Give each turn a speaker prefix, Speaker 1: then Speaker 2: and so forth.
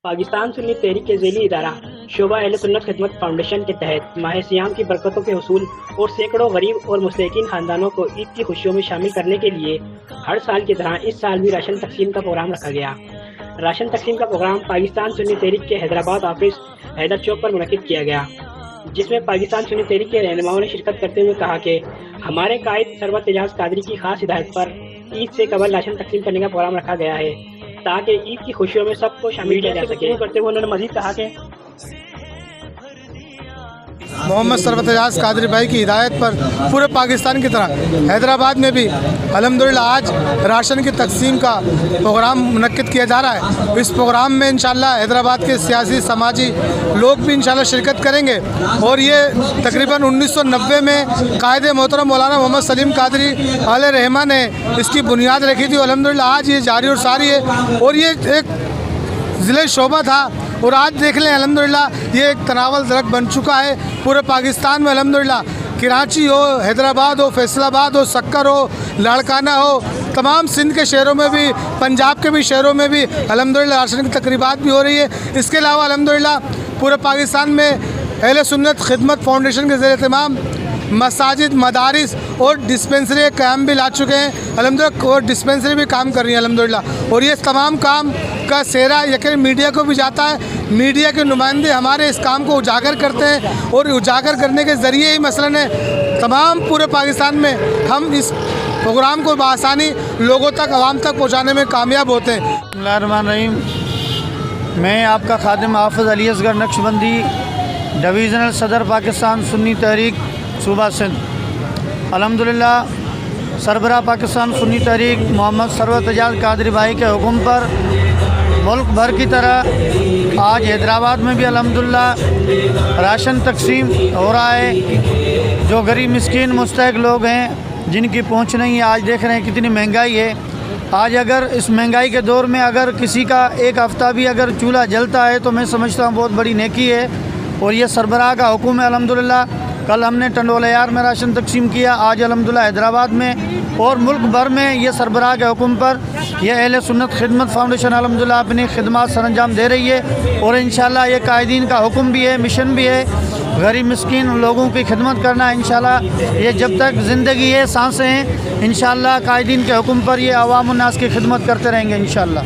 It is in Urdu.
Speaker 1: پاکستان سنی تحریک کے ذیلی ادارہ شعبہ اہل سنت خدمت فاؤنڈیشن کے تحت ماہ سیام کی برکتوں کے حصول اور سینکڑوں غریب اور مستحقین خاندانوں کو عید کی خوشیوں میں شامل کرنے کے لیے ہر سال کی طرح اس سال بھی راشن تقسیم کا پروگرام رکھا گیا۔ راشن تقسیم کا پروگرام پاکستان سنی تحریک کے حیدرآباد آفس حیدر چوک پر منعقد کیا گیا، جس میں پاکستان سنی تحریک کے رہنماؤں نے شرکت کرتے ہوئے کہا کہ ہمارے قائد سرور اعجاز قادری کی خاص ہدایت پر عید سے قبل راشن تقسیم کرنے کا پروگرام رکھا گیا ہے تاکہ عید کی خوشیوں میں سب کو شامل کیا جا سکے۔ کرتے ہوئے انہوں نے مزید کہا کہ
Speaker 2: محمد سرور اعجاز قادری بھائی کی ہدایت پر پورے پاکستان کی طرح حیدرآباد میں بھی الحمدللہ آج راشن کی تقسیم کا پروگرام منعقد کیا جا رہا ہے۔ اس پروگرام میں انشاءاللہ حیدرآباد کے سیاسی سماجی لوگ بھی انشاءاللہ شرکت کریں گے، اور یہ تقریباً 1990 میں قائد محترم مولانا محمد سلیم قادری علیہ رحمہ نے اس کی بنیاد رکھی تھی۔ الحمدللہ آج یہ جاری اور ساری ہے، اور یہ ایک ضلع شعبہ تھا، اور آج دیکھ لیں الحمدللہ یہ ایک تناول درخت بن چکا ہے پورے پاکستان میں۔ الحمدللہ کراچی ہو، حیدرآباد ہو، فیصل آباد ہو، سکر ہو، لاڑکانہ ہو، تمام سندھ کے شہروں میں بھی، پنجاب کے بھی شہروں میں بھی الحمدللہ راشن کی تقریبات بھی ہو رہی ہے۔ اس کے علاوہ الحمدللہ پورے پاکستان میں اہل سنت خدمت فاؤنڈیشن کے زیر اہتمام مساجد، مدارس اور ڈسپنسری قیام بھی لا چکے ہیں الحمدللہ، اور ڈسپنسری بھی کام کر رہی ہیں الحمدللہ، اور یہ تمام کام کا سہرا یقین میڈیا کو بھی جاتا ہے۔ میڈیا کے نمائندے ہمارے اس کام کو اجاگر کرتے ہیں، اور اجاگر کرنے کے ذریعے ہی مثلاً تمام پورے پاکستان میں ہم اس پروگرام کو بآسانی لوگوں تک، عوام تک پہنچانے میں کامیاب ہوتے ہیں۔
Speaker 3: بسم اللہ الرحمن الرحیم۔ میں آپ کا خادم حافظ علی اصغر نقشبندی، ڈویژنل صدر پاکستان سنی تحریک صوبہ سندھ۔ الحمدللہ سربراہ پاکستان سنی تحریک محمد سرور اعجاز قادری بھائی کے حکم پر ملک بھر کی طرح آج حیدرآباد میں بھی الحمدللہ راشن تقسیم ہو رہا ہے۔ جو غریب مسکین مستحق لوگ ہیں جن کی پہنچ نہیں ہے، آج دیکھ رہے ہیں کتنی مہنگائی ہے۔ آج اگر اس مہنگائی کے دور میں اگر کسی کا ایک ہفتہ بھی اگر چولہا جلتا ہے تو میں سمجھتا ہوں بہت بڑی نیکی ہے، اور یہ سربراہ کا حکم ہے الحمدللہ۔ کل ہم نے ٹنڈولہ یار میں راشن تقسیم کیا، آج الحمدللہ حیدرآباد میں اور ملک بھر میں یہ سربراہ کے حکم پر یہ اہل سنت خدمت فاؤنڈیشن الحمدللہ اپنی خدمات سر انجام دے رہی ہے، اور انشاءاللہ یہ قائدین کا حکم بھی ہے، مشن بھی ہے، غریب مسکین لوگوں کی خدمت کرنا۔ انشاءاللہ یہ جب تک زندگی ہے، سانسیں ہیں، انشاءاللہ قائدین کے حکم پر یہ عوام الناس کی خدمت کرتے رہیں گے انشاءاللہ۔